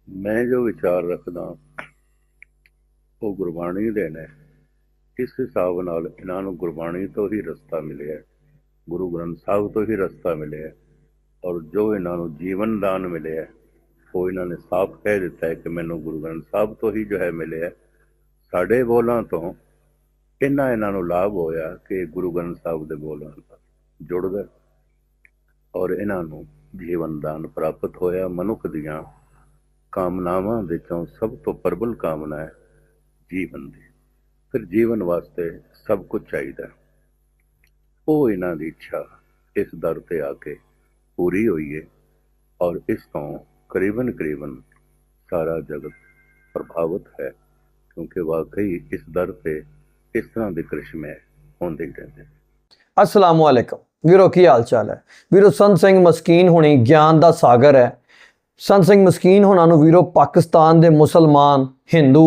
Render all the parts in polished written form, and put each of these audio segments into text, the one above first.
ਮੈਂ ਜੋ ਵਿਚਾਰ ਰੱਖਦਾ ਉਹ ਗੁਰਬਾਣੀ ਦੇ ਨੇ। ਇਸ ਹਿਸਾਬ ਨਾਲ ਇਹਨਾਂ ਨੂੰ ਗੁਰਬਾਣੀ ਤੋਂ ਹੀ ਰਸਤਾ ਮਿਲਿਆ, ਗੁਰੂ ਗ੍ਰੰਥ ਸਾਹਿਬ ਤੋਂ ਹੀ ਰਸਤਾ ਮਿਲਿਆ। ਔਰ ਜੋ ਇਹਨਾਂ ਨੂੰ ਜੀਵਨ ਦਾਨ ਮਿਲਿਆ ਉਹ ਇਹਨਾਂ ਨੇ ਸਾਫ਼ ਕਹਿ ਦਿੱਤਾ ਹੈ ਕਿ ਮੈਨੂੰ ਗੁਰੂ ਗ੍ਰੰਥ ਸਾਹਿਬ ਤੋਂ ਹੀ ਜੋ ਹੈ ਮਿਲਿਆ। ਸਾਡੇ ਬੋਲਾਂ ਤੋਂ ਇਹਨਾਂ ਨੂੰ ਲਾਭ ਹੋਇਆ ਕਿ ਗੁਰੂ ਗ੍ਰੰਥ ਸਾਹਿਬ ਦੇ ਬੋਲਾਂ ਨਾਲ ਜੁੜ ਗਏ ਔਰ ਇਹਨਾਂ ਨੂੰ ਜੀਵਨ ਦਾਨ ਪ੍ਰਾਪਤ ਹੋਇਆ। ਮਨੁੱਖ ਦੀਆਂ ਕਾਮਨਾਵਾਂ ਵਿੱਚੋਂ ਸਭ ਤੋਂ ਪ੍ਰਬਲ ਕਾਮਨਾ ਹੈ ਜੀਵਨ ਦੀ। ਫਿਰ ਜੀਵਨ ਵਾਸਤੇ ਸਭ ਕੁਝ ਚਾਹੀਦਾ। ਉਹ ਇਹਨਾਂ ਦੀ ਇੱਛਾ ਇਸ ਦਰ ਤੇ ਆ ਕੇ ਪੂਰੀ ਹੋਈ ਹੈ ਔਰ ਇਸ ਤੋਂ ਕਰੀਬਨ ਸਾਰਾ ਜਗਤ ਪ੍ਰਭਾਵਿਤ ਹੈ, ਕਿਉਂਕਿ ਵਾਕਈ ਇਸ ਦਰ ਤੇ ਇਸ ਤਰ੍ਹਾਂ ਦੇ ਕ੍ਰਿਸ਼ਮੇ ਹੁੰਦੇ ਹੀ ਰਹਿੰਦੇ। अस्सलाम वालेकुम वीरो, की हाल चाल है वीरो। संत सिंह मस्कीन होनी ज्ञान का सागर है। संत सिंह मस्कीन होना नू वीरो पाकिस्तान दे मुसलमान हिंदू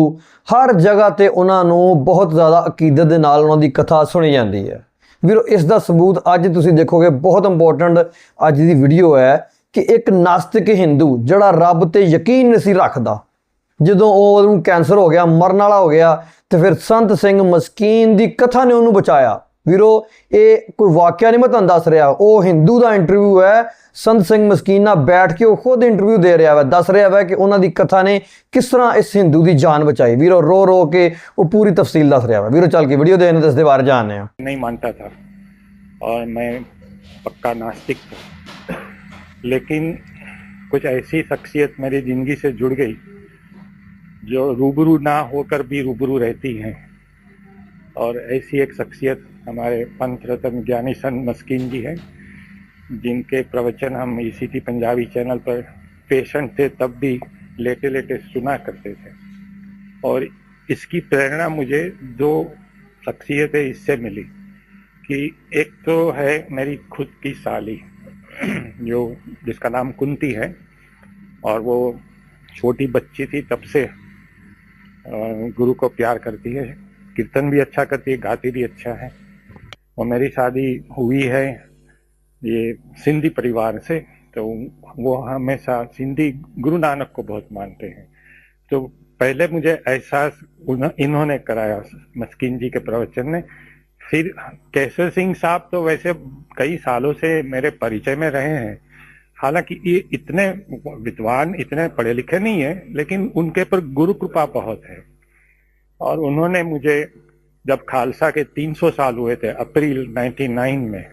हर जगह ते उन्होंने बहुत ज़्यादा अकीदत दे नाल उन्हां दी कथा सुनी जाती है। वीरो इसका सबूत अज तुसीं देखोगे, बहुत इंपॉर्टेंट अज दी वीडियो है कि एक नास्तिक हिंदू जिहड़ा रब ते यकीन नहीं सी रखदा, ਜਦੋਂ ਉਹਨੂੰ ਕੈਂਸਰ ਹੋ ਗਿਆ, ਮਰਨ ਵਾਲਾ ਹੋ ਗਿਆ, ਤੇ ਫਿਰ ਸੰਤ ਸਿੰਘ ਮਸਕੀਨ ਦੀ ਕਥਾ ਨੇ ਉਹਨੂੰ ਬਚਾਇਆ। ਵੀਰੋ ਇਹ ਕੋਈ ਵਾਕਿਆ ਨਹੀਂ ਮੈਂ ਤੁਹਾਨੂੰ ਦੱਸ ਰਿਹਾ, ਉਹ ਹਿੰਦੂ ਦਾ ਇੰਟਰਵਿਊ ਹੈ। ਸੰਤ ਸਿੰਘ ਮਸਕੀਨ ਨਾਲ ਬੈਠ ਕੇ ਉਹ ਖੁਦ ਇੰਟਰਵਿਊ ਦੇ ਰਿਹਾ ਵਾ, ਦੱਸ ਰਿਹਾ ਵਾ ਕਿ ਉਹਨਾਂ ਦੀ ਕਥਾ ਨੇ ਕਿਸ ਤਰ੍ਹਾਂ ਇਸ ਹਿੰਦੂ ਦੀ ਜਾਨ ਬਚਾਈ। ਵੀਰੋ रो रो के वो पूरी तफसील दस रहा है। वीरो चल के वीडियो देखने दस बारे जानने नहीं मानता था और मैं पक्का नास्तिक था, लेकिन कुछ ऐसी शख्सियत मेरी ज़िंदगी से जुड़ गई जो रूबरू ना होकर भी रूबरू रहती हैं। और ऐसी एक शख्सियत हमारे पंथ रत्न ज्ञानी संत मस्कीन जी हैं, जिनके प्रवचन हम ECT पंजाबी चैनल पर पेशेंट थे तब भी लेटे लेटे सुना करते थे। और इसकी प्रेरणा मुझे दो शख्सियतें इससे मिली कि एक तो है मेरी खुद की साली जो जिसका नाम कुंती है, और वो छोटी बच्ची थी तब से गुरु को प्यार करती है, कीर्तन भी अच्छा करती है, गाती भी अच्छा है। और मेरी शादी हुई है ये सिंधी परिवार से, तो वो हमेशा सिंधी गुरु नानक को बहुत मानते हैं। तो पहले मुझे एहसास इन्होंने कराया, मस्कीन जी के प्रवचन ने। फिर केसर सिंह साहब तो वैसे कई सालों से मेरे परिचय में रहे हैं, हालांकि ये इतने विद्वान, इतने पढ़े लिखे नहीं है, लेकिन उनके पर गुरु कृपा बहुत है। और उन्होंने मुझे जब खालसा के 300 साल हुए थे अप्रैल 99 में,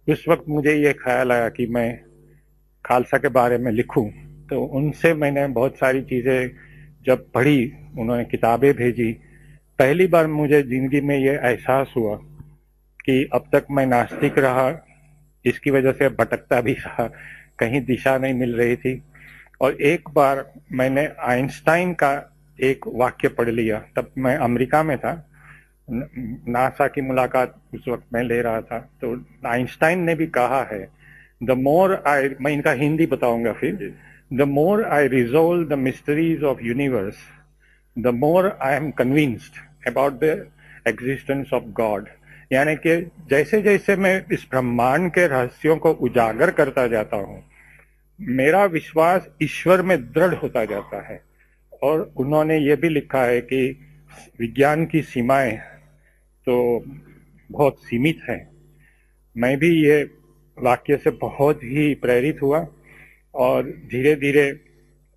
उस वक्त मुझे ये ख्याल आया कि मैं खालसा के बारे में लिखूं। तो उनसे मैंने बहुत सारी चीज़ें जब पढ़ी, उन्होंने किताबें भेजी, पहली बार मुझे ज़िंदगी में ये एहसास हुआ कि अब तक मैं नास्तिक रहा, इसकी वजह से भटकता भी रहा, कहीं दिशा नहीं मिल रही थी। और एक बार मैंने आइंस्टाइन का एक वाक्य पढ़ लिया, तब मैं अमेरिका में था, नासा की मुलाकात उस वक्त मैं ले रहा था। तो आइंस्टाइन ने भी कहा है, द मोर आई, मैं इनका हिंदी बताऊंगा फिर, the more I resolve the mysteries of universe, the more I am convinced about the existence of God. यानी कि जैसे जैसे मैं इस ब्रह्मांड के रहस्यों को उजागर करता जाता हूँ, मेरा विश्वास ईश्वर में दृढ़ होता जाता है। और उन्होंने ये भी लिखा है कि विज्ञान की सीमाएं तो बहुत सीमित हैं। मैं भी ये वाक्य से बहुत ही प्रेरित हुआ और धीरे धीरे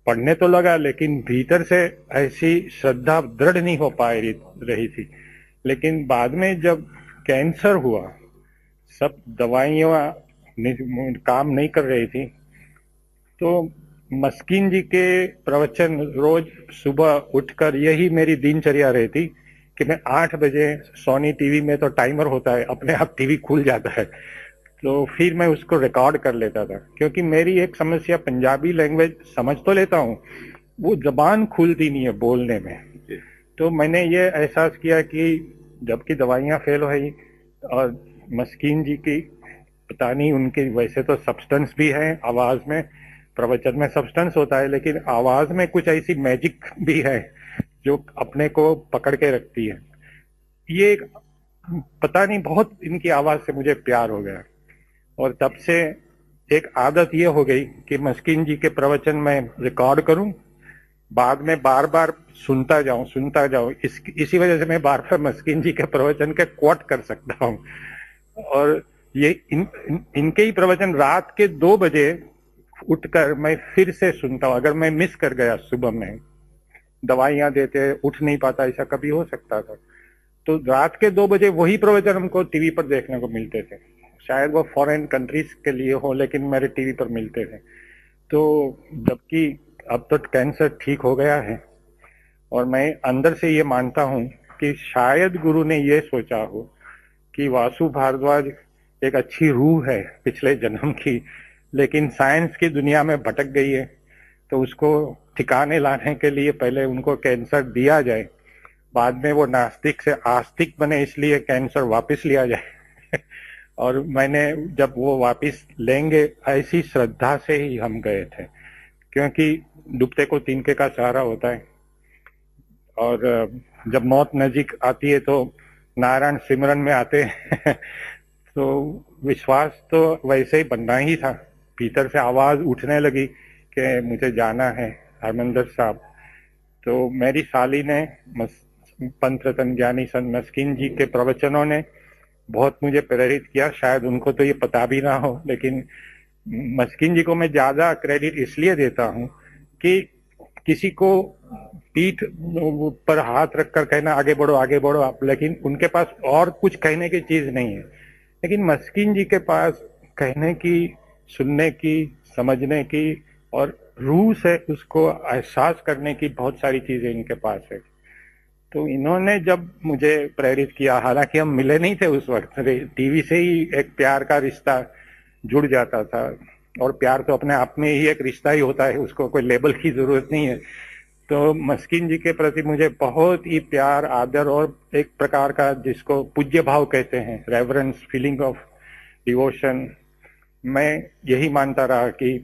पढ़ने तो लगा, लेकिन भीतर से ऐसी श्रद्धा दृढ़ नहीं हो पा रही थी। लेकिन बाद में जब कैंसर हुआ, सब दवाइयाँ काम नहीं कर रही थी, तो मस्कीन जी के प्रवचन रोज सुबह उठकर यही मेरी दिनचर्या रहती कि मैं 8 बजे, सोनी टीवी में तो टाइमर होता है, अपने आप टीवी खुल जाता है, तो फिर मैं उसको रिकॉर्ड कर लेता था। क्योंकि मेरी एक समस्या, पंजाबी लैंग्वेज समझ तो लेता हूँ, वो जबान खुलती नहीं है बोलने में। तो मैंने ये एहसास किया कि जबकि दवाइयाँ फेल हो गई और मस्कीन जी की पता नहीं, उनकी वैसे तो सब्सटेंस भी है आवाज़ में, प्रवचन में सब्सटेंस होता है, लेकिन आवाज़ में कुछ ऐसी मैजिक भी है जो अपने को पकड़ के रखती है। ये पता नहीं, बहुत इनकी आवाज़ से मुझे प्यार हो गया। और तब से एक आदत ये हो गई कि मस्कीन जी के प्रवचन मैं रिकॉर्ड करूं बाद में बार बार सुनता जाऊं। इसी वजह से मैं बार बार मस्कीन जी के प्रवचन के कोट कर सकता हूं। और ये इनके ही प्रवचन रात के 2 बजे उठकर मैं फिर से सुनता हूं। अगर मैं मिस कर गया, सुबह में दवाइयां देते उठ नहीं पाता, ऐसा कभी हो सकता था, तो रात के 2 बजे वही प्रवचन हमको टीवी पर देखने को मिलते थे। शायद वो फॉरेन कंट्रीज के लिए हो, लेकिन मेरे टीवी पर मिलते थे। तो जबकि अब तो कैंसर ठीक हो गया है, और मैं अंदर से ये मानता हूं कि शायद गुरु ने ये सोचा हो कि वासु भारद्वाज एक अच्छी रूह है पिछले जन्म की, लेकिन साइंस की दुनिया में भटक गई है, तो उसको ठिकाने लाने के लिए पहले उनको कैंसर दिया जाए, बाद में वो नास्तिक से आस्तिक बने, इसलिए कैंसर वापस लिया जाए। और मैंने जब वो वापस लेंगे, ऐसी श्रद्धा से ही हम गए थे, क्योंकि डूबते को तिनके का सहारा होता है। और जब मौत नजीक आती है तो नारायण सिमरन में आते हैं। तो विश्वास तो वैसे ही बनना ही था। भीतर से आवाज उठने लगी कि मुझे जाना है हरमंदर साहब। तो मेरी साली ने, पंथ रतन ज्ञानी संत मस्कीन जी के प्रवचनों ने बहुत मुझे प्रेरित किया। शायद उनको तो ये पता भी ना हो, लेकिन मस्कीन जी को मैं ज्यादा क्रेडिट इसलिए देता हूँ कि किसी को पीठ पर हाथ रखकर कहना आगे बढ़ो आप, लेकिन उनके पास और कुछ कहने की चीज नहीं है। लेकिन मस्कीन जी के पास कहने की, सुनने की, समझने की और रूह से उसको एहसास करने की बहुत सारी चीजें इनके पास है। तो इन्होंने जब मुझे प्रेरित किया, हालांकि हम मिले नहीं थे उस वक्त, टीवी से ही एक प्यार का रिश्ता जुड़ जाता था, और प्यार तो अपने आप में ही एक रिश्ता ही होता है, उसको कोई लेबल की जरूरत नहीं है। तो मस्कीन जी के प्रति मुझे बहुत ही प्यार, आदर और एक प्रकार का जिसको पूज्य भाव कहते हैं, रेवरेंस, फीलिंग ऑफ डिवोशन, मैं यही मानता रहा कि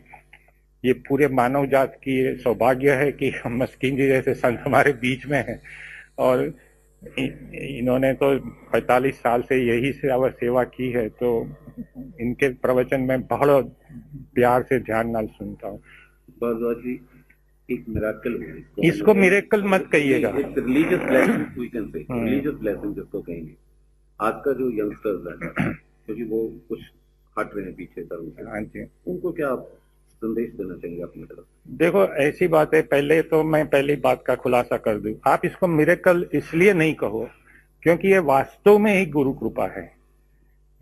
ये पूरे मानव जात की सौभाग्य है कि मस्कीन जी जैसे संत हमारे बीच में हैं। और इन्होंने तो 45 साल से यही सेवा की है, तो इनके प्रवचन में बहुत प्यार से ध्यान नाल सुनता हूँ। भारद्वाज जी, एक मिराकल हो, इसको मिरेकल मत कहिएगा, एक religious blessing we can say, religious blessing जिसको कहेंगे। आज का जो यंगस्टर्स है, क्योंकि वो कुछ हट रहे हैं पीछे धर्म से, हाँ जी, उनको क्या आप संदेश देना चाहेंगे अपनी तरफ? देखो ऐसी बात है, पहले तो मैं पहली बात का खुलासा कर दूं, आप इसको मिरेकल इसलिए नहीं कहो क्योंकि ये वास्तव में ही गुरु कृपा है।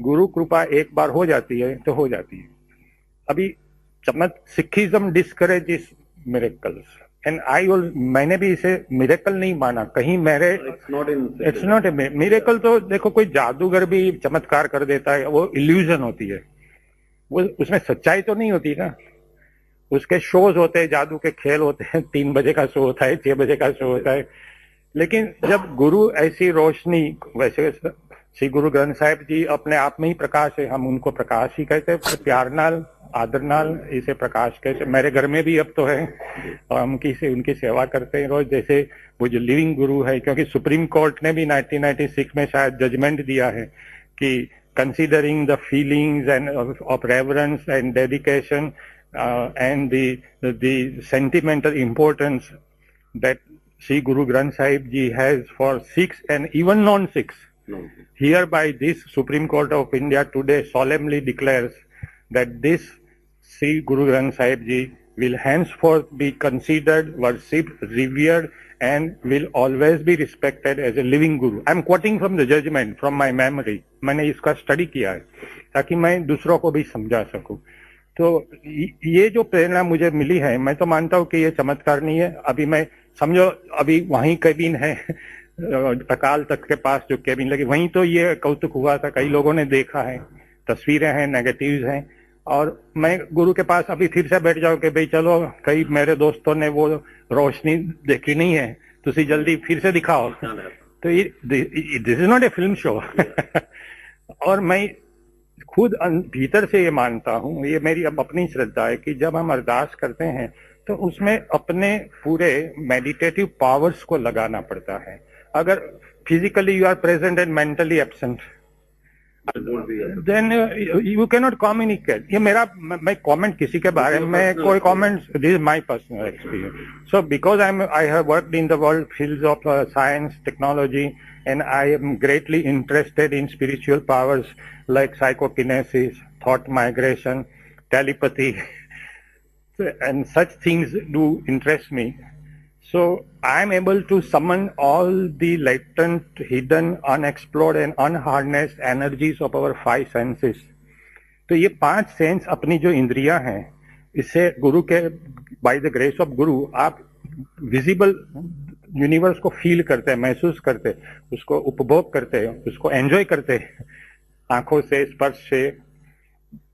गुरु कृपा एक बार हो जाती है तो हो जाती है। अभी सिखिज्म डिस्करेजेस मिरेकल्स एंड मैंने भी इसे मिरेकल नहीं माना कहीं। मेरे इट्स नॉट ए मिरेकल। तो देखो, कोई जादूगर भी चमत्कार कर देता है, वो इल्यूजन होती है, वो उसमें सच्चाई तो नहीं होती ना। उसके शोज होते हैं, जादू के खेल होते हैं, 3 बजे का शो होता है, 6 बजे का शो होता है। लेकिन जब गुरु ऐसी रोशनी, वैसे श्री गुरु ग्रंथ साहिब जी अपने आप में ही प्रकाश है, हम उनको प्रकाश ही कहते हैं, प्यार नाल, आदर नाल इसे प्रकाश कहते। मेरे घर में भी अब तो है, और हम उनकी सेवा करते हैं रोज। जैसे वो जो लिविंग गुरु है, क्योंकि सुप्रीम कोर्ट ने भी 1996 में शायद जजमेंट दिया है कि considering the feelings and of reverence and dedication and the sentimental importance that Sri Guru Granth Sahib Ji has for Sikhs and even non-Sikhs. Hereby this Supreme Court of India today solemnly declares that this Sri Guru Granth Sahib Ji will henceforth be considered, worshipped, revered and will always be respected as a living guru. I am quoting from the judgment from my memory. मैंने इसका study किया है ताकि मैं दूसरों को भी समझा सकूं। तो ये जो प्रेरणा मुझे मिली है, मैं तो मानता हूँ कि ये चमत्कार नहीं है। अभी मैं समझो, अभी वहीं केबिन है अकाल तख्त के पास जो केबिन लगी, वहीं तो ये कौतुक हुआ था, कई लोगों ने देखा है, तस्वीरें हैं, नेगेटिव्स हैं। और मैं गुरु के पास अभी फिर से बैठ जाऊं कि भाई चलो, कई मेरे दोस्तों ने वो रोशनी देखी नहीं है, तुसी जल्दी फिर से दिखाओ। तो this is not A film show. और मैं खुद भीतर से ये मानता हूँ, ये मेरी अब अपनी श्रद्धा है कि जब हम अरदास करते हैं तो उसमें अपने पूरे मेडिटेटिव पावर्स को लगाना पड़ता है। अगर physically you are present and mentally absent, then you cannot communicate. ये मेरा मैं comment किसी के बारे में कोई comment, this is my personal experience. So because I have worked in the world fields of science, technology, and I am greatly interested in spiritual powers like psychokinesis, thought migration, telepathy, and such things do interest me. So I am able to summon all the latent, hidden, unexplored and unharnessed energies of our five senses. तो ये 5 sense अपनी जो इंद्रियां हैं, इससे गुरु के by the grace of गुरु आप visible universe को फील करते हैं, महसूस करते हैं, उसको उपभोग करते हैं, उसको एंजॉय करते हैं आंखों से, स्पर्श से।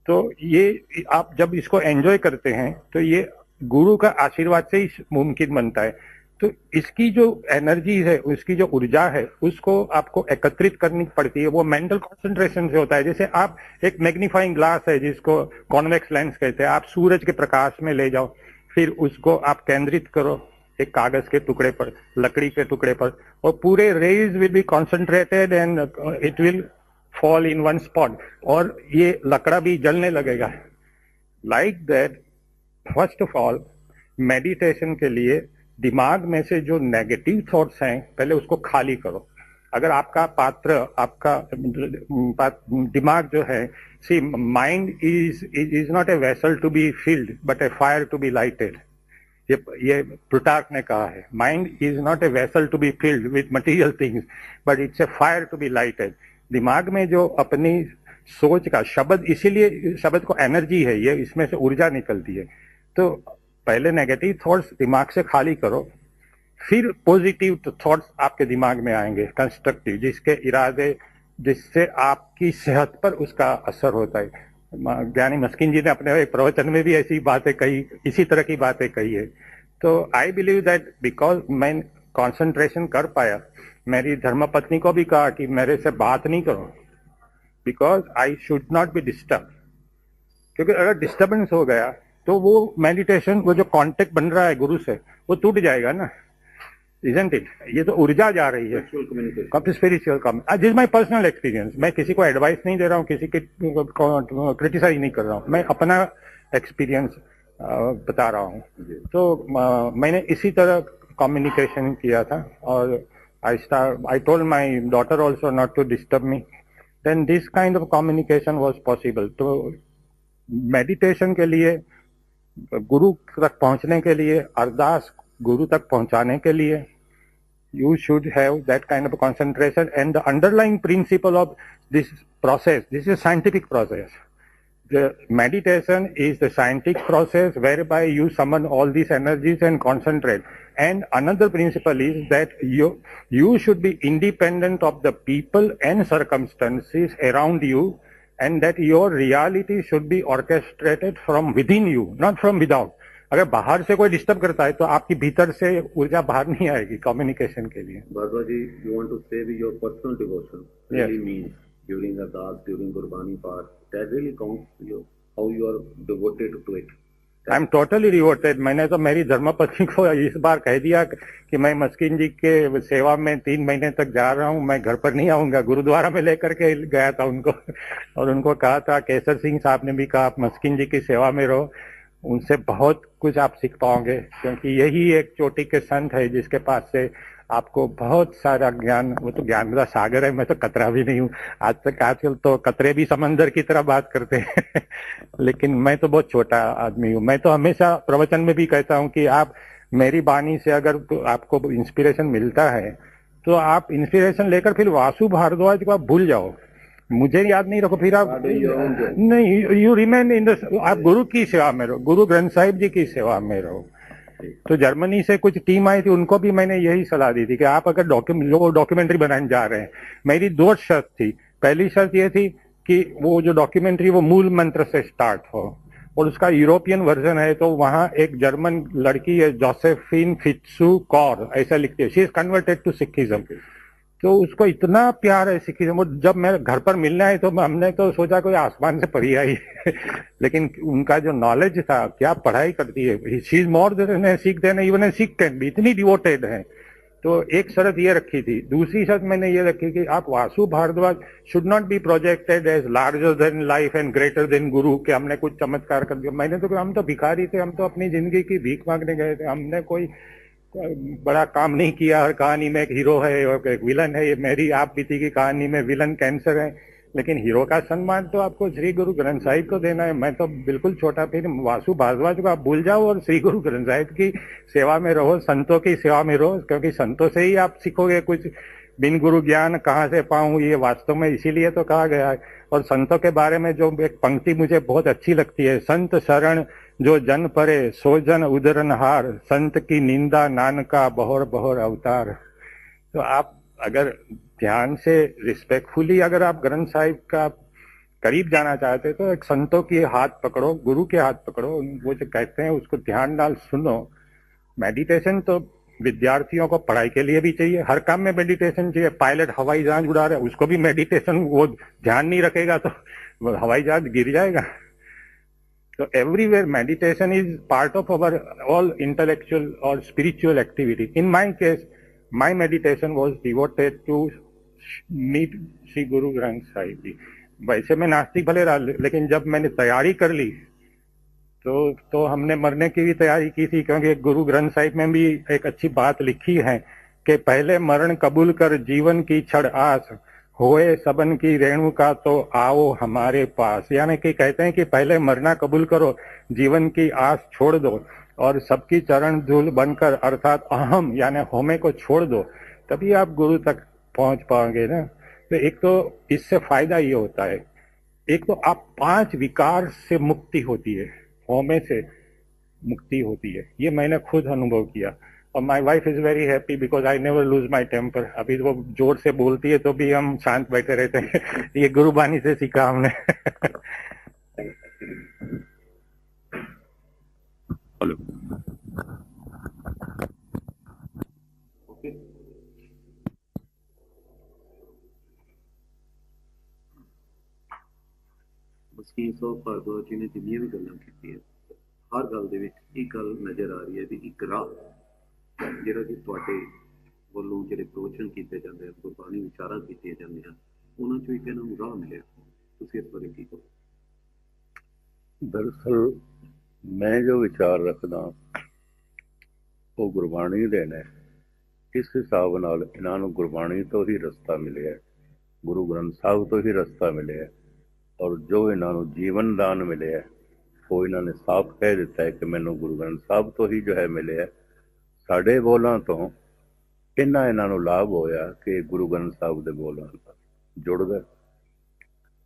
तो ये आप जब इसको एंजॉय करते हैं तो ये गुरु का आशीर्वाद से ही मुमकिन बनता है। तो इसकी जो एनर्जी है, उसकी जो ऊर्जा है, उसको आपको एकत्रित करनी पड़ती है। वो मेंटल कंसंट्रेशन से होता है। जैसे आप एक मैग्नीफाइंग ग्लास है जिसको कॉन्वेक्स लेंस कहते हैं, आप सूरज के प्रकाश में ले जाओ, फिर उसको आप केंद्रित करो एक कागज के टुकड़े पर, लकड़ी के टुकड़े पर, और पूरे rays will be concentrated and it will fall in one spot, और ये लकड़ा भी जलने लगेगा। Like that, first of all meditation के लिए दिमाग में से जो नेगेटिव थॉट्स हैं पहले उसको खाली करो। अगर आपका पात्र, आपका दिमाग जो है, see mind is not a vessel to be filled but a fire to be lighted. ये प्लूटार्क ने कहा है, mind is not a vessel to be filled with material things but it's a fire to be lighted. दिमाग में जो अपनी सोच का शब्द, इसीलिए शब्द को एनर्जी है, ये इसमें से ऊर्जा निकलती है। तो पहले नेगेटिव थॉट्स दिमाग से खाली करो, फिर पॉजिटिव थॉट्स आपके दिमाग में आएंगे, कंस्ट्रक्टिव, जिसके इरादे, जिससे आपकी सेहत पर उसका असर होता है। ज्ञानी मस्किन जी ने अपने एक प्रवचन में भी ऐसी बातें कही, इसी तरह की बातें कही है। तो आई बिलीव दैट बिकॉज मैं कंसंट्रेशन कर पाया, मेरी धर्मपत्नी को भी कहा कि मेरे से बात नहीं करो, because I should not be disturb, क्योंकि अगर डिस्टर्बेंस हो गया तो वो मेडिटेशन, वो जो कांटेक्ट बन रहा है गुरु से, वो टूट जाएगा ना, isn't it? ये तो ऊर्जा जा रही है, spiritual come. This my personal experience, मैं किसी को एडवाइस नहीं दे रहा हूँ, किसी के क्रिटिसाइज नहीं कर रहा हूँ, मैं अपना एक्सपीरियंस बता रहा हूँ। तो मैंने इसी तरह कम्युनिकेशन किया था, और I told my daughter also not to disturb me, then this kind of communication was possible. तो मेडिटेशन के लिए, गुरु तक पहुंचने के लिए, अरदास गुरु तक पहुंचाने के लिए, you should have that kind of concentration, and the underlying principle of this process, this is a scientific process. The meditation is the scientific process whereby you summon all these energies and concentrate. And another principle is that you should be independent of the people and circumstances around you, and that your reality should be orchestrated from within you, not from without. अगर बाहर से कोई disturb करता है तो आपकी भीतर से ऊर्जा बाहर नहीं आएगी कम्युनिकेशन के लिए। बाबा जी, you want to say with your personal devotion really means during ardas, during Gurbani part, that really counts you, how you are devoted to it. I am totally devoted. मैंने तो मेरी धर्मपत्नी को इस बार कह दिया कि मैं मस्किन जी के सेवा में 3 महीने तक जा रहा हूँ, मैं घर पर नहीं आऊंगा। गुरुद्वारा में लेकर के गया था उनको, और उनको कहा था, केसर सिंह साहब ने भी कहा, आप मस्किन जी की सेवा में रहो, उनसे बहुत कुछ आप सीख पाओगे, क्योंकि यही एक चोटी के संत है जिसके पास से आपको बहुत सारा ज्ञान, वो तो ज्ञान का सागर है, मैं तो कतरा भी नहीं हूँ। आजकल तो कतरे भी समंदर की तरह बात करते हैं लेकिन मैं तो बहुत छोटा आदमी हूँ। मैं तो हमेशा प्रवचन में भी कहता हूँ कि आप मेरी वाणी से अगर आपको इंस्पिरेशन मिलता है तो आप इंस्पिरेशन लेकर फिर वासु भारद्वाज को आप भूल जाओ, मुझे याद नहीं रखो, फिर आप नहीं, यू रिमेन इन द, आप गुरु की सेवा में रहो, गुरु ग्रंथ साहिब जी की सेवा में रहो। तो जर्मनी से कुछ टीम आई थी, उनको भी मैंने यही सलाह दी थी कि आप अगर डॉक्यूमेंट्री बनाने जा रहे हैं, मेरी 2 शर्त थी। पहली शर्त ये थी कि वो जो डॉक्यूमेंट्री वो मूल मंत्र से स्टार्ट हो, और उसका यूरोपियन वर्जन है, तो वहाँ एक जर्मन लड़की है, जोसेफिन फित्सु कौर, ऐसा लिखती है, she is converted to Sikhism. तो उसको इतना प्यार है सिखिज्म, वो जब मैं घर पर मिलने आए तो हमने तो सोचा कोई आसमान से परी आई लेकिन उनका जो नॉलेज था, क्या पढ़ाई करती है, she is more than a Sikh, then even a Sikh can be, इतनी डिवोटेड है। तो एक शर्त ये रखी थी। दूसरी शर्त मैंने ये रखी कि आप Vasu Bharadwaj should not be projected as larger than life and greater than guru, कि हमने कुछ चमत्कार कर दिया। मैंने तो कहा, हम तो भिखारी थे, हम तो अपनी जिंदगी की भीख मांगने गए थे, हमने कोई बड़ा काम नहीं किया। हर कहानी में एक हीरो है और एक विलन है। ये मेरी आप बीती की कहानी में विलन कैंसर है, लेकिन हीरो का सम्मान तो आपको श्री गुरु ग्रंथ साहिब को देना है। मैं तो बिल्कुल छोटा, फिर वासु भारद्वाज को आप भूल जाओ और श्री गुरु ग्रंथ साहिब की सेवा में रहो, संतों की सेवा में रहो, क्योंकि संतों से ही आप सीखोगे कुछ। बिन गुरु ज्ञान कहाँ से पाऊं, ये वास्तव में इसीलिए तो कहा गया है। और संतों के बारे में जो एक पंक्ति मुझे बहुत अच्छी लगती है, संत शरण जो जन परे सो जन उदरनहार, संत की निंदा नानका बहोर बहोर अवतार। तो आप अगर ध्यान से रिस्पेक्टफुली अगर आप ग्रंथ साहिब का करीब जाना चाहते हैं तो एक संतों के हाथ पकड़ो, गुरु के हाथ पकड़ो, वो जो कहते हैं उसको ध्यान डाल सुनो। मेडिटेशन तो विद्यार्थियों को पढ़ाई के लिए भी चाहिए, हर काम में मेडिटेशन चाहिए। पायलट हवाई जहाज उड़ा रहे हैं, उसको भी मेडिटेशन, वो ध्यान नहीं रखेगा तो हवाई जहाज गिर जाएगा। तो everywhere meditation is part of our all intellectual और spiritual activity. In my case my meditation was devoted to meet Shri Guru Granth Sahib जी। वैसे मैं नास्तिक भले रहा, लेकिन जब मैंने तैयारी कर ली तो हमने मरने की भी तैयारी की थी, क्योंकि गुरु ग्रंथ साहिब में भी एक अच्छी बात लिखी है कि पहले मरण कबूल कर जीवन की छड़ आस, होए सबन की रेणु का तो आओ हमारे पास। यानी कि कहते हैं कि पहले मरना कबूल करो, जीवन की आस छोड़ दो और सबकी चरण धूल बनकर अर्थात अहम यानी होमे को छोड़ दो, तभी आप गुरु तक पहुंच पाओगे ना। तो एक तो इससे फायदा ये होता है, एक तो आप 5 विकार से मुक्ति होती है, होमे से मुक्ति होती है, ये मैंने खुद अनुभव किया। और my wife is very happy because I never lose my temper. अभी वो जोर से बोलती है तो भी हम शांत बैठे रहते हैं। ये गुरुबानी से सीखा हमने। हेलो। ਮਸਕੀਨ ਸਾਹਿਬ ਭਾਰਦਵਾਜ ਜੀ ਨੇ ਜਿੰਨੀਆਂ ਵੀ ਗੱਲਾਂ ਕੀਤੀਆਂ, ਹਰ ਗੱਲ ਦੇ ਵਿੱਚ ਇਹ ਗੱਲ ਨਜ਼ਰ ਆ ਰਹੀ ਹੈ ਵੀ ਇੱਕ ਰਾਹ ਜਿਹੜਾ ਕਿ ਤੁਹਾਡੇ ਵੱਲੋਂ ਜਿਹੜੇ ਪ੍ਰਵਚਨ ਕੀਤੇ ਜਾਂਦੇ ਹਨ, ਗੁਰਬਾਣੀ ਵਿਚਾਰਾਂ ਕੀਤੀਆਂ ਜਾਂਦੀਆਂ, ਉਹਨਾਂ ਚੋਂ ਇੱਕ ਇਹਨਾਂ ਨੂੰ ਰਾਹ ਮਿਲਿਆ। ਤੁਸੀਂ ਇਸ ਬਾਰੇ ਕੀ ਕਹੋ? ਦਰਅਸਲ ਮੈਂ ਜੋ ਵਿਚਾਰ ਰੱਖਦਾ ਉਹ ਗੁਰਬਾਣੀ ਦੇ ਨੇ। ਇਸ ਹਿਸਾਬ ਨਾਲ ਇਹਨਾਂ ਨੂੰ ਗੁਰਬਾਣੀ ਤੋਂ ਹੀ ਰਸਤਾ ਮਿਲਿਆ, ਗੁਰੂ ਗ੍ਰੰਥ ਸਾਹਿਬ ਤੋਂ ਹੀ ਰਸਤਾ ਮਿਲਿਆ। ਔਰ ਜੋ ਇਹਨਾਂ ਨੂੰ ਜੀਵਨ ਦਾਨ ਮਿਲਿਆ ਉਹ ਇਹਨਾਂ ਨੇ ਸਾਫ਼ ਕਹਿ ਦਿੱਤਾ ਹੈ ਕਿ ਮੈਨੂੰ ਗੁਰੂ ਗ੍ਰੰਥ ਸਾਹਿਬ ਤੋਂ ਹੀ ਜੋ ਹੈ ਮਿਲਿਆ। ਸਾਡੇ ਬੋਲਾਂ ਤੋਂ ਇਹਨਾਂ ਨੂੰ ਲਾਭ ਹੋਇਆ ਕਿ ਗੁਰੂ ਗ੍ਰੰਥ ਸਾਹਿਬ ਦੇ ਬੋਲਾਂ ਨਾਲ ਜੁੜ ਗਏ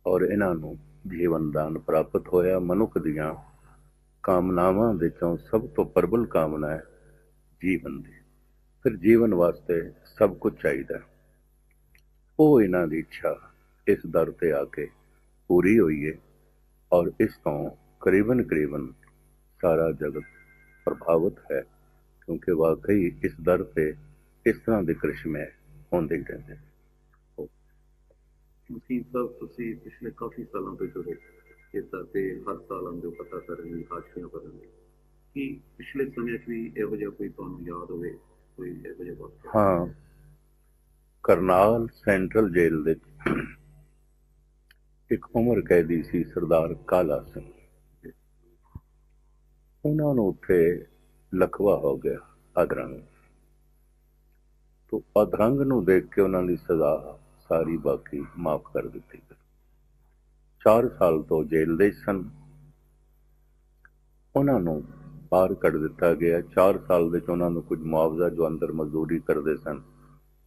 ਔਰ ਇਹਨਾਂ ਨੂੰ ਜੀਵਨ ਦਾਨ ਪ੍ਰਾਪਤ ਹੋਇਆ। ਮਨੁੱਖ ਦੀਆਂ ਕਾਮਨਾਵਾਂ ਵਿੱਚੋਂ ਸਭ ਤੋਂ ਪ੍ਰਬਲ ਕਾਮਨਾ ਹੈ ਜੀਵਨ ਦੀ। ਫਿਰ ਜੀਵਨ ਵਾਸਤੇ ਸਭ ਕੁਝ ਚਾਹੀਦਾ, ਉਹ ਇਹਨਾਂ ਦੀ ਇੱਛਾ ਇਸ ਦਰ ਤੇ ਆ ਕੇ ਪੂਰੀ ਹੋਈ ਹੈ। ਔਰ ਇਸ ਤੋਂ ਕਰੀਬਨ ਸਾਰਾ ਜਗਤ ਪ੍ਰਭਾਵਿਤ ਹੈ, ਕਿਉਂਕਿ ਵਾਕਈ ਇਸ ਦਰ ਤੇ ਇਸ ਤਰ੍ਹਾਂ ਦੇ ਕ੍ਰਿਸ਼ਮੇ ਹੁੰਦੇ ਹੀ ਰਹਿੰਦੇ। ਮਸਕੀਨ ਸਾਹਿਬ, ਤੁਸੀਂ ਪਿਛਲੇ ਕਾਫੀ ਸਾਲਾਂ ਤੋਂ ਜੁੜੇ ਇਸ ਦਰ ਤੇ ਹਰ ਸਾਲ ਆਉਂਦੇ ਹੋ ਪਤਾ ਕਰਨ ਲਈ, ਹਾਜ਼ਰੀਆਂ ਭਰਨ ਲਈ। ਕੀ ਪਿਛਲੇ ਸਮੇਂ 'ਚ ਵੀ ਇਹੋ ਜਿਹਾ ਕੋਈ ਤੁਹਾਨੂੰ ਯਾਦ ਹੋਵੇ, ਕੋਈ ਇਹੋ ਜਿਹਾ ਵਕਤ? ਹਾਂ, ਕਰਨਾਲ ਸੈਂਟਰਲ ਜੇਲ੍ਹ ਦੇ ਇੱਕ ਉਮਰ ਕੈਦੀ ਸੀ ਸਰਦਾਰ ਕਾਲਾ ਸਿੰਘ। ਉਹਨਾਂ ਨੂੰ ਉੱਥੇ ਲਕਵਾ ਹੋ ਗਿਆ ਅਧਰੰਗ ਤੋਂ। ਅਧਰੰਗ ਨੂੰ ਦੇਖ ਕੇ ਉਹਨਾਂ ਦੀ ਸਜ਼ਾ ਸਾਰੀ ਬਾਕੀ ਮਾਫ ਕਰ ਦਿੱਤੀ ਗਈ। 4 ਸਾਲ ਤੋਂ ਜੇਲ੍ਹ ਦੇ ਸਨ, ਉਹਨਾਂ ਨੂੰ ਬਾਹਰ ਕੱਢ ਦਿੱਤਾ ਗਿਆ। 4 ਸਾਲ ਵਿੱਚ ਉਹਨਾਂ ਨੂੰ ਕੁਝ ਮੁਆਵਜ਼ਾ ਜੋ ਅੰਦਰ ਮਜ਼ਦੂਰੀ ਕਰਦੇ ਸਨ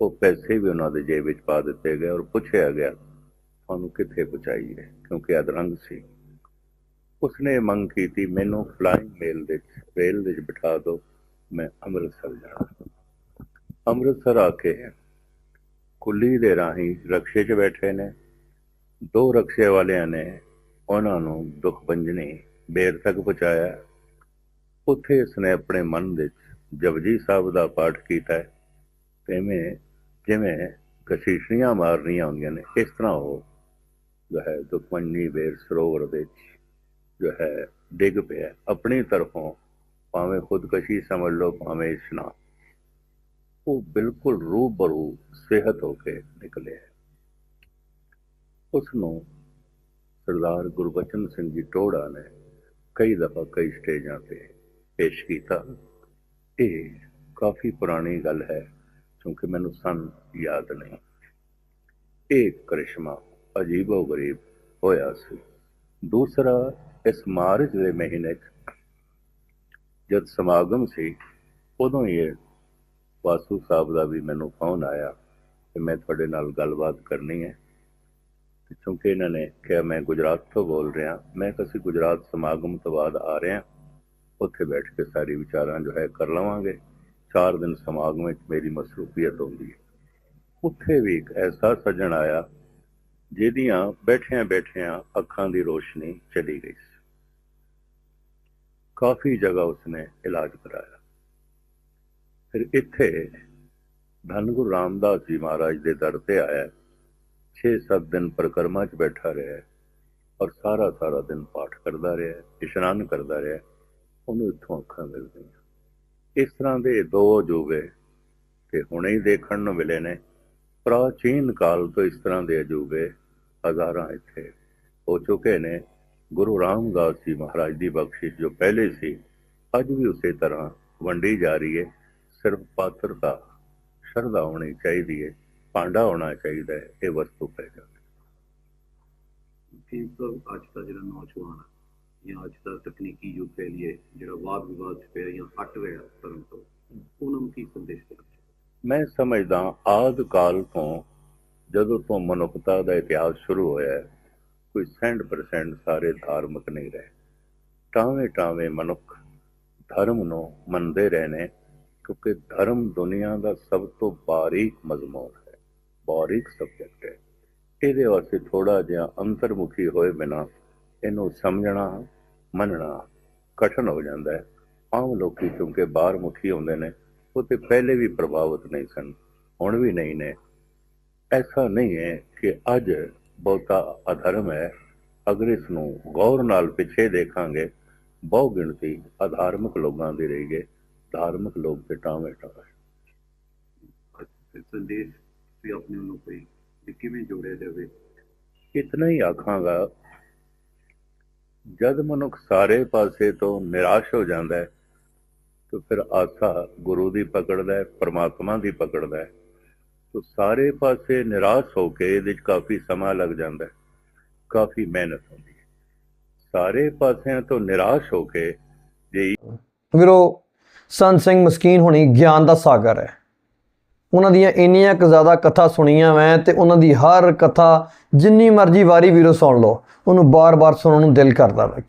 ਉਹ ਪੈਸੇ ਵੀ ਉਹਨਾਂ ਦੇ ਜੇਬ ਵਿੱਚ ਪਾ ਦਿੱਤੇ ਗਏ ਔਰ ਪੁੱਛਿਆ ਗਿਆ ਤੁਹਾਨੂੰ ਕਿੱਥੇ ਪਹੁੰਚਾਈਏ, ਕਿਉਂਕਿ ਅਧਰੰਗ ਸੀ। ਉਸਨੇ ਮੰਗ ਕੀਤੀ ਮੈਨੂੰ ਫਲਾਈਂਗ ਮੇਲ ਦੇ ਰੇਲ ਵਿੱਚ ਬਿਠਾ ਦਿਓ, ਮੈਂ ਅੰਮ੍ਰਿਤਸਰ ਜਾਣਾ। ਅੰਮ੍ਰਿਤਸਰ ਆ ਕੇ ਕੁੱਲੀ ਦੇ ਰਾਹੀਂ ਰਕਸ਼ੇ 'ਚ ਬੈਠੇ ਨੇ। 2 ਰਕਸ਼ੇ ਵਾਲਿਆਂ ਨੇ ਉਹਨਾਂ ਨੂੰ ਦੁੱਖ ਭੰਜਨੀ ਬੇਰ ਤੱਕ ਪਹੁੰਚਾਇਆ। ਉੱਥੇ ਇਸਨੇ ਆਪਣੇ ਮਨ ਵਿੱਚ ਜਪਜੀ ਸਾਹਿਬ ਦਾ ਪਾਠ ਕੀਤਾ। ਤਿਵੇਂ ਜਿਵੇਂ ਕਸ਼ੀਸ਼ੀਆਂ ਮਾਰਨੀਆਂ ਹੁੰਦੀਆਂ ਨੇ, ਇਸ ਤਰ੍ਹਾਂ ਉਹ ਜੋ ਹੈ ਦੁਖਮੰਨੀ ਬੇਰ ਸਰੋਵਰ ਵਿੱਚ ਜੋ ਹੈ ਡਿੱਗ ਪਿਆ। ਆਪਣੀ ਤਰਫੋਂ ਭਾਵੇਂ ਖੁਦਕਸ਼ੀ ਸਮਝ ਲਓ, ਭਾਵੇਂ ਇਸ਼ਨਾਨ। ਉਹ ਬਿਲਕੁਲ ਰੂਬਰੂ ਸਿਹਤ ਹੋ ਕੇ ਨਿਕਲਿਆ। ਉਸ ਨੂੰ ਸਰਦਾਰ ਗੁਰਬਚਨ ਸਿੰਘ ਜੀ ਟੋੜਾ ਨੇ ਕਈ ਦਫਾ ਕਈ ਸਟੇਜਾਂ ਤੇ ਪੇਸ਼ ਕੀਤਾ। ਇਹ ਕਾਫੀ ਪੁਰਾਣੀ ਗੱਲ ਹੈ, ਕਿਉਂਕਿ ਮੈਨੂੰ ਸੰਨ ਯਾਦ ਨਹੀਂ। ਇਹ ਕਰਿਸ਼ਮਾ ਅਜੀਬੋ ਗਰੀਬ ਹੋਇਆ ਸੀ। ਦੂਸਰਾ, ਇਸ ਮਾਰਚ ਦੇ ਮਹੀਨੇ 'ਚ ਜਦ ਸਮਾਗਮ ਸੀ, ਉਦੋਂ ਹੀ ਇਹ ਵਾਸੂ ਸਾਹਿਬ ਦਾ ਵੀ ਮੈਨੂੰ ਫੋਨ ਆਇਆ ਕਿ ਮੈਂ ਤੁਹਾਡੇ ਨਾਲ ਗੱਲਬਾਤ ਕਰਨੀ ਹੈ। ਕਿਉਂਕਿ ਇਹਨਾਂ ਨੇ ਕਿਹਾ ਮੈਂ ਗੁਜਰਾਤ ਤੋਂ ਬੋਲ ਰਿਹਾ। ਮੈਂ ਕਿਹਾ ਅਸੀਂ ਗੁਜਰਾਤ ਸਮਾਗਮ ਤੋਂ ਬਾਅਦ ਆ ਰਹੇ ਹਾਂ, ਉੱਥੇ ਬੈਠ ਕੇ ਸਾਰੀ ਵਿਚਾਰਾਂ ਜੋ ਹੈ ਕਰ ਲਵਾਂਗੇ। 4 ਦਿਨ ਸਮਾਗਮ ਵਿੱਚ ਮੇਰੀ ਮਸਰੂਫੀਅਤ ਹੁੰਦੀ ਹੈ। ਉੱਥੇ ਵੀ ਇੱਕ ਐਸਾ ਸੱਜਣ ਆਇਆ ਜਿਹਦੀਆਂ ਬੈਠਿਆਂ ਬੈਠਿਆਂ ਅੱਖਾਂ ਦੀ ਰੋਸ਼ਨੀ ਚਲੀ ਗਈ ਸੀ। ਕਾਫੀ ਜਗ੍ਹਾ ਉਸਨੇ ਇਲਾਜ ਕਰਾਇਆ। ਫਿਰ ਇੱਥੇ ਧੰਨ ਗੁਰੂ ਰਾਮਦਾਸ ਜੀ ਮਹਾਰਾਜ ਦੇ ਦਰ ਤੇ ਆਇਆ। 6-7 ਦਿਨ ਪਰਿਕਰਮਾ 'ਚ ਬੈਠਾ ਰਿਹਾ ਔਰ ਸਾਰਾ ਦਿਨ ਪਾਠ ਕਰਦਾ ਰਿਹਾ, ਇਸ਼ਨਾਨ ਕਰਦਾ ਰਿਹਾ। ਉਹਨੂੰ ਇੱਥੋਂ ਅੱਖਾਂ ਮਿਲ ਗਈਆਂ। ਇਸ ਤਰ੍ਹਾਂ ਦੇ 2 ਅਜੂਬੇ ਤੇ ਹੁਣੇ ਹੀ ਦੇਖਣ ਨੂੰ ਮਿਲੇ ਨੇ। ਪ੍ਰਾਚੀਨ ਕਾਲ ਤੋਂ ਇਸ ਤਰ੍ਹਾਂ ਦੇ ਅਜੂਬੇ ਹਜ਼ਾਰਾਂ ਇੱਥੇ ਹੋ ਚੁੱਕੇ ਨੇ। ਗੁਰੂ ਰਾਮਦਾਸ ਜੀ ਮਹਾਰਾਜ ਦੀ ਬਖਸ਼ਿਸ਼ ਜੋ ਪਹਿਲੇ ਸੀ, ਅੱਜ ਵੀ ਉਸੇ ਤਰ੍ਹਾਂ ਵੰਡੀ ਜਾ ਰਹੀ ਹੈ। ਸਿਰਫ ਪਾਤਰਤਾ, ਸ਼ਰਧਾ ਹੋਣੀ ਚਾਹੀਦੀ ਹੈ, ਭਾਂਡਾ ਹੋਣਾ ਚਾਹੀਦਾ ਹੈ, ਇਹ ਵਸਤੂ ਪੈ ਜਾਂਦੀ। ਅੱਜ ਦਾ ਜਿਹੜਾ ਨੌਜਵਾਨ ਜਾਂ ਅੱਜ ਦਾ ਤਕਨੀਕੀ ਯੁੱਗ ਕਹਿ ਲਈਏ, ਜਿਹੜਾ ਵਾਦ ਵਿਵਾਦ 'ਚ ਪਿਆ ਜਾਂ ਹਟ ਰਿਹਾ ਧਰਮ ਤੋਂ, ਉਹਨਾਂ ਨੂੰ ਕੀ ਸੰਦੇਸ਼ ਦੇਣਾ? ਮੈਂ ਸਮਝਦਾ ਆਦਿ ਕਾਲ ਤੋਂ, ਜਦੋਂ ਤੋਂ ਮਨੁੱਖਤਾ ਦਾ ਇਤਿਹਾਸ ਸ਼ੁਰੂ ਹੋਇਆ ਹੈ, ਕੋਈ 100% ਸਾਰੇ ਧਾਰਮਿਕ ਨਹੀਂ ਰਹੇ। ਟਾਵੇਂ ਮਨੁੱਖ ਧਰਮ ਨੂੰ ਮੰਨਦੇ ਰਹੇ ਨੇ, ਕਿਉਂਕਿ ਧਰਮ ਦੁਨੀਆ ਦਾ ਸਭ ਤੋਂ ਬਾਰੀਕ ਮਜ਼ਮੂਨ ਹੈ, ਬਾਰੀਕ ਸਬਜੈਕਟ ਹੈ। ਇਹਦੇ ਵਾਸਤੇ ਥੋੜਾ ਜਿਹਾ ਅੰਤਰਮੁਖੀ ਹੋਏ ਬਿਨਾਂ ਇਹਨੂੰ ਸਮਝਣਾ, ਮੰਨਣਾ ਕਠਿਨ ਹੋ ਜਾਂਦਾ ਹੈ। ਆਮ ਲੋਕੀ ਕਿਉਂਕਿ ਬਾਹਰ ਮੁਖੀ ਹੁੰਦੇ ਨੇ, ਉਹ ਤੇ ਪਹਿਲੇ ਵੀ ਪ੍ਰਭਾਵਿਤ ਨਹੀਂ ਸਨ, ਹੁਣ ਵੀ ਨਹੀਂ ਨੇ। ਐਸਾ ਨਹੀਂ ਹੈ ਕਿ ਅੱਜ ਬਹੁਤਾ ਅਧਰਮ ਹੈ। ਅਗਰ ਇਸ ਨੂੰ ਗੌਰ ਨਾਲ ਪਿੱਛੇ ਦੇਖਾਂਗੇ, ਬਹੁ ਗਿਣਤੀ ਅਧਾਰਮਿਕ ਲੋਕਾਂ ਦੀ ਰਹੀ ਹੈ। ਧਾਰਮਿਕ ਲੋਕ ਤੇ ਟਾਵੇਂ ਸੰਦੇਸ਼ ਵੀ ਆਪਣੇ ਨੂੰ ਕੋਈ ਕਿਵੇਂ ਜੋੜਿਆ ਜਾਵੇ? ਇਤਨਾ ਹੀ ਆਖਾਂਗਾ, ਜਦ ਮਨੁੱਖ ਸਾਰੇ ਪਾਸੇ ਤੋਂ ਨਿਰਾਸ਼ ਹੋ ਜਾਂਦਾ ਹੈ ਤਾਂ ਫਿਰ ਆਸਾ ਗੁਰੂ ਦੀ ਪਕੜਦਾ ਹੈ, ਪਰਮਾਤਮਾ ਦੀ ਪਕੜਦਾ ਹੈ। ਤਾਂ ਸਾਰੇ ਪਾਸੇ ਨਿਰਾਸ਼ ਹੋ ਕੇ ਇਹਦੇ 'ਚ ਕਾਫੀ ਸਮਾਂ ਲੱਗ ਜਾਂਦਾ ਹੈ, ਕਾਫੀ ਮਿਹਨਤ ਹੁੰਦੀ ਹੈ। ਸਾਰੇ ਪਾਸਿਆਂ ਤੋਂ ਨਿਰਾਸ਼ ਹੋ ਕੇ ਜੇ ਵੀਰੋ, ਸੰਤ ਸਿੰਘ ਮਸਕੀਨ ਹੋਣੀ ਗਿਆਨ ਦਾ ਸਾਗਰ ਹੈ। ਉਹਨਾਂ ਦੀਆਂ ਇੰਨੀਆਂ ਕੁ ਜ਼ਿਆਦਾ ਕਥਾ ਸੁਣੀਆਂ ਮੈਂ, ਤੇ ਉਹਨਾਂ ਦੀ ਹਰ ਕਥਾ ਜਿੰਨੀ ਮਰਜ਼ੀ ਵਾਰੀ ਵੀਰੋ ਸੁਣ ਲਓ, ਉਹਨੂੰ ਬਾਰ-ਬਾਰ ਸੁਣਨ ਨੂੰ ਦਿਲ ਕਰਦਾ ਵਾ।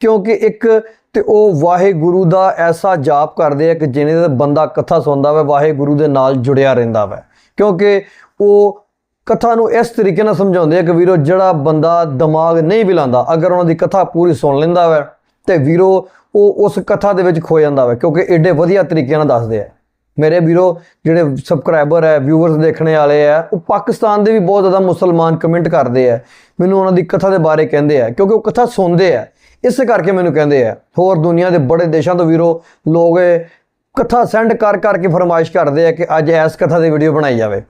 ਕਿਉਂਕਿ ਇੱਕ ਤੇ ਉਹ ਵਾਹਿਗੁਰੂ ਦਾ ਐਸਾ ਜਾਪ ਕਰਦੇ ਆ ਕਿ ਜਿਹਨੇ ਬੰਦਾ ਕਥਾ ਸੁਣਦਾ ਵਾ, ਵਾਹਿਗੁਰੂ ਦੇ ਨਾਲ ਜੁੜਿਆ ਰਹਿੰਦਾ ਵਾ। ਕਿਉਂਕਿ ਉਹ ਕਥਾ ਨੂੰ ਇਸ ਤਰੀਕੇ ਨਾਲ ਸਮਝਾਉਂਦੇ ਆ ਕਿ ਵੀਰੋ, ਜਿਹੜਾ ਬੰਦਾ ਦਿਮਾਗ ਨਹੀਂ ਵੀ ਲਾਉਂਦਾ, ਅਗਰ ਉਹਨਾਂ ਦੀ ਕਥਾ ਪੂਰੀ ਸੁਣ ਲੈਂਦਾ ਵਾ ਤੇ ਵੀਰੋ ਉਹ ਉਸ ਕਥਾ ਦੇ ਵਿੱਚ ਖੋ ਜਾਂਦਾ ਵਾ, ਕਿਉਂਕਿ ਏਡੇ ਵਧੀਆ ਤਰੀਕੇ ਨਾਲ ਦੱਸਦੇ ਆ। ਮੇਰੇ ਵੀਰੋ, ਜਿਹੜੇ ਸਬਸਕ੍ਰਾਈਬਰ ਹੈ, ਵਿਊਵਰਸ ਦੇਖਣੇ ਵਾਲੇ ਆ, ਉਹ ਪਾਕਿਸਤਾਨ ਦੇ ਵੀ ਬਹੁਤ ਜ਼ਿਆਦਾ ਮੁਸਲਮਾਨ ਕਮੈਂਟ ਕਰਦੇ ਆ, ਮੈਨੂੰ ਉਹਨਾਂ ਦੀ ਕਥਾ ਦੇ ਬਾਰੇ ਕਹਿੰਦੇ ਆ, ਕਿਉਂਕਿ ਉਹ ਕਥਾ ਸੁਣਦੇ ਆ, ਇਸੇ ਕਰਕੇ ਮੈਨੂੰ ਕਹਿੰਦੇ ਆ। ਹੋਰ ਦੁਨੀਆ ਦੇ ਬੜੇ ਦੇਸ਼ਾਂ ਤੋਂ ਵੀਰੋ ਲੋਕ ਕਥਾ ਸੈਂਡ ਕਰ ਕਰਕੇ ਫਰਮਾਇਸ਼ ਕਰਦੇ ਆ ਕਿ ਅੱਜ ਇਸ ਕਥਾ ਦੀ ਵੀਡੀਓ ਬਣਾਈ ਜਾਵੇ।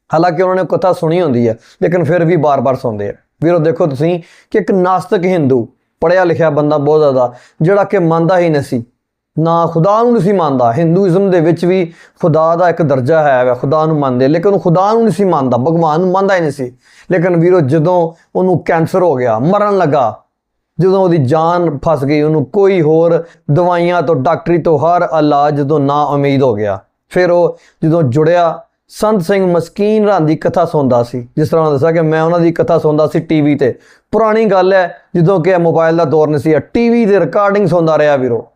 ਹਾਲਾਂਕਿ ਉਹਨਾਂ ਨੇ ਕਥਾ ਸੁਣੀ ਹੁੰਦੀ ਹੈ, ਲੇਕਿਨ ਫਿਰ ਵੀ ਬਾਰ-ਬਾਰ ਸੁਣਦੇ ਆ। ਵੀਰੋ ਦੇਖੋ ਤੁਸੀਂ ਕਿ ਇੱਕ ਨਾਸਤਿਕ ਹਿੰਦੂ, ਪੜ੍ਹਿਆ ਲਿਖਿਆ ਬੰਦਾ ਬਹੁਤ ਜ਼ਿਆਦਾ, ਜਿਹੜਾ ਕਿ ਮੰਨਦਾ ਹੀ ਨਹੀਂ ਸੀ, ਨਾ ਖੁਦਾ ਨੂੰ ਨਹੀਂ ਸੀ ਮੰਨਦਾ। ਹਿੰਦੂਇਜ਼ਮ ਦੇ ਵਿੱਚ ਵੀ ਖੁਦਾ ਦਾ ਇੱਕ ਦਰਜਾ ਹੈ ਵਾ, ਖੁਦਾ ਨੂੰ ਮੰਨਦੇ, ਲੇਕਿਨ ਉਹ ਖੁਦਾ ਨੂੰ ਨਹੀਂ ਸੀ ਮੰਨਦਾ, ਭਗਵਾਨ ਨੂੰ ਮੰਨਦਾ ਹੀ ਨਹੀਂ ਸੀ। ਲੇਕਿਨ ਵੀਰੋ ਜਦੋਂ ਉਹਨੂੰ ਕੈਂਸਰ ਹੋ ਗਿਆ, ਮਰਨ ਲੱਗਾ, ਜਦੋਂ ਉਹਦੀ ਜਾਨ ਫਸ ਗਈ, ਉਹਨੂੰ ਕੋਈ ਹੋਰ ਦਵਾਈਆਂ ਤੋਂ, ਡਾਕਟਰੀ ਤੋਂ ਹਰ ਇਲਾਜ ਜਦੋਂ ਨਾ ਉਮੀਦ ਹੋ ਗਿਆ, ਫਿਰ ਉਹ ਜਦੋਂ ਜੁੜਿਆ ਸੰਤ ਸਿੰਘ ਮਸਕੀਨ ਰਾਂ ਦੀ ਕਥਾ ਸੁਣਦਾ ਸੀ। ਜਿਸ ਤਰ੍ਹਾਂ ਦੱਸਿਆ ਕਿ ਮੈਂ ਉਹਨਾਂ ਦੀ ਕਥਾ ਸੁਣਦਾ ਸੀ ਟੀਵੀ ਤੇ। ਪੁਰਾਣੀ ਗੱਲ ਹੈ, ਜਦੋਂ ਕਿ ਮੋਬਾਈਲ ਦਾ ਦੌਰ ਨਹੀਂ ਸੀ, ਟੀਵੀ ਦੇ ਰਿਕਾਰਡਿੰਗ ਸੁਣਦਾ ਰਿਹਾ ਵੀਰੋ।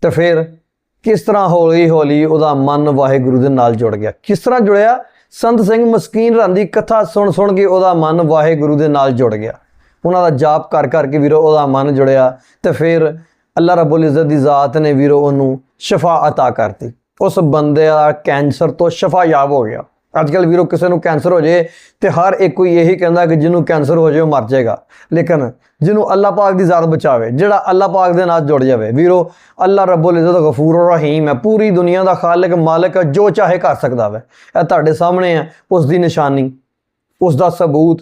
ਤੇ ਫਿਰ ਕਿਸ ਤਰ੍ਹਾਂ ਹੌਲੀ ਹੌਲੀ ਉਹਦਾ ਮਨ ਵਾਹਿਗੁਰੂ ਦੇ ਨਾਲ ਜੁੜ ਗਿਆ। ਕਿਸ ਤਰ੍ਹਾਂ ਜੁੜਿਆ? ਸੰਤ ਸਿੰਘ ਮਸਕੀਨ ਰਾਂ ਦੀ ਕਥਾ ਸੁਣ ਕੇ ਉਹਦਾ ਮਨ ਵਾਹਿਗੁਰੂ ਦੇ ਨਾਲ ਜੁੜ ਗਿਆ। ਉਹਨਾਂ ਦਾ ਜਾਪ ਕਰ ਕਰਕੇ ਵੀਰੋ ਉਹਦਾ ਮਨ ਜੁੜਿਆ, ਤੇ ਫਿਰ ਅੱਲਾਹ ਰੱਬੁਲ ਇੱਜ਼ਤ ਦੀ ਜ਼ਾਤ ਨੇ ਵੀਰੋ ਉਹਨੂੰ ਸ਼ਫਾ ਅਤਾ ਕਰਤੀ। ਉਸ ਬੰਦੇ ਦਾ ਕੈਂਸਰ ਤੋਂ ਸ਼ਫਾ ਯਾਬ ਹੋ ਗਿਆ। ਅੱਜ ਕੱਲ੍ਹ ਵੀਰੋ ਕਿਸੇ ਨੂੰ ਕੈਂਸਰ ਹੋ ਜੇ ਤੇ ਹਰ ਇੱਕ ਕੋਈ ਇਹੀ ਕਹਿੰਦਾ ਕਿ ਜਿਹਨੂੰ ਕੈਂਸਰ ਹੋ ਜਾਏ ਉਹ ਮਰ ਜਾਏਗਾ, ਲੇਕਿਨ ਜਿਹਨੂੰ ਅੱਲਾਹ ਪਾਕ ਦੀ ਜ਼ਾਤ ਬਚਾਵੇ, ਜਿਹੜਾ ਅੱਲਾਹ ਪਾਕ ਦੇ ਨਾਲ ਜੁੜ ਜਾਵੇ, ਵੀਰੋ ਅੱਲਾਹ ਰੱਬੁਲ ਇੱਜ਼ਤ ਗਫੂਰ ਰਹੀਮ ਹੈ, ਪੂਰੀ ਦੁਨੀਆ ਦਾ ਖਾਲਕ ਮਾਲਕ ਹੈ, ਜੋ ਚਾਹੇ ਕਰ ਸਕਦਾ ਵੈ। ਇਹ ਤੁਹਾਡੇ ਸਾਹਮਣੇ ਹੈ ਉਸ ਦੀ ਨਿਸ਼ਾਨੀ, ਉਸ ਦਾ ਸਬੂਤ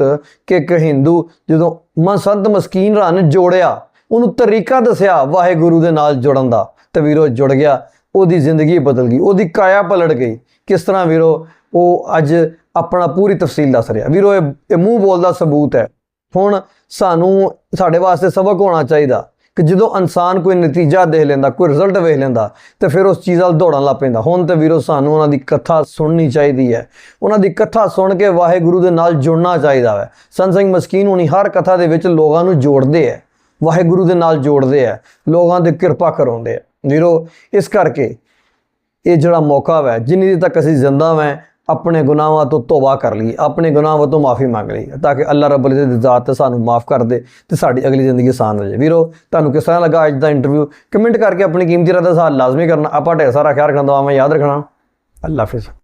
ਕਿ ਇੱਕ ਹਿੰਦੂ ਜਦੋਂ ਸੰਤ ਮਸਕੀਨ ਰਾਂ ਨੇ ਜੋੜਿਆ, ਉਹਨੂੰ ਤਰੀਕਾ ਦੱਸਿਆ ਵਾਹਿਗੁਰੂ ਦੇ ਨਾਲ ਜੁੜਨ ਦਾ, ਤੇ ਵੀਰੋ ਜੁੜ ਗਿਆ, ਉਹਦੀ ਜ਼ਿੰਦਗੀ ਬਦਲ ਗਈ, ਉਹਦੀ ਕਾਇਆ ਪਲਟ ਗਈ। ਕਿਸ ਤਰ੍ਹਾਂ ਵੀਰੋ ਉਹ ਅੱਜ ਆਪਣਾ ਪੂਰੀ ਤਫਸੀਲ ਦੱਸ ਰਿਹਾ। ਵੀਰੋ ਇਹ ਮੂੰਹ ਬੋਲਦਾ ਸਬੂਤ ਹੈ। ਹੁਣ ਸਾਨੂੰ ਸਾਡੇ ਵਾਸਤੇ ਸਬਕ ਹੋਣਾ ਚਾਹੀਦਾ ਕਿ ਜਦੋਂ ਇਨਸਾਨ ਕੋਈ ਨਤੀਜਾ ਦੇਖ ਲੈਂਦਾ, ਕੋਈ ਰਿਜ਼ਲਟ ਵੇਖ ਲੈਂਦਾ, ਤੇ ਫਿਰ ਉਸ ਚੀਜ਼ ਵੱਲ ਦੌੜਨ ਲੱਗ ਪੈਂਦਾ। ਹੁਣ ਤੇ ਵੀਰੋ ਸਾਨੂੰ ਉਹਨਾਂ ਦੀ ਕਥਾ ਸੁਣਨੀ ਚਾਹੀਦੀ ਹੈ, ਉਹਨਾਂ ਦੀ ਕਥਾ ਸੁਣ ਕੇ ਵਾਹਿਗੁਰੂ ਦੇ ਨਾਲ ਜੁੜਨਾ ਚਾਹੀਦਾ ਹੈ। ਸੰਤ ਸਿੰਘ ਮਸਕੀਨ ਹੁਣੀ ਹਰ ਕਥਾ ਦੇ ਵਿੱਚ ਲੋਕਾਂ ਨੂੰ ਜੋੜਦੇ ਹੈ, ਵਾਹਿਗੁਰੂ ਦੇ ਨਾਲ ਜੋੜਦੇ ਹੈ, ਲੋਕਾਂ ਦੀ ਕਿਰਪਾ ਕਰਾਉਂਦੇ ਹੈ। ਵੀਰੋ ਇਸ ਕਰਕੇ ਇਹ ਜਿਹੜਾ ਮੌਕਾ ਹੈ, ਜਿੰਨੀ ਤੱਕ ਅਸੀਂ ਜ਼ਿੰਦਾ ਵੈਂ, ਆਪਣੇ ਗੁਨਾਹਾਂ ਤੋਂ ਤੋਬਾ ਕਰ ਲਈ, ਆਪਣੇ ਗੁਨਾਹਾਂ ਤੋਂ ਮਾਫੀ ਮੰਗ ਲਈ, ਤਾਂ ਕਿ ਅੱਲਾਹ ਰੱਬੁਲ ਇੱਜ਼ਤ ਦੀ ਜ਼ਾਤ ਸਾਨੂੰ ਮਾਫ ਕਰ ਦੇ ਤੇ ਸਾਡੀ ਅਗਲੀ ਜ਼ਿੰਦਗੀ ਆਸਾਨ ਹੋ ਜਾਏ। ਵੀਰੋ ਤੁਹਾਨੂੰ ਕਿਸ ਤਰ੍ਹਾਂ ਲੱਗਾ ਅੱਜ ਦਾ ਇੰਟਰਵਿਊ, ਕਮੈਂਟ ਕਰਕੇ ਆਪਣੀ ਕੀਮਤੀ ਰਾਏ ਦਾ ਸਾਥ ਲਾਜ਼ਮੀ ਕਰਨਾ। ਆਪਾਂ ਢੇਰ ਸਾਰਾ ਖਿਆਲ ਰੱਖਣਾ, ਦੁਆਵਾਂ ਯਾਦ ਰੱਖਣਾ। ਅੱਲਾਹ ਹਾਫਿਜ਼।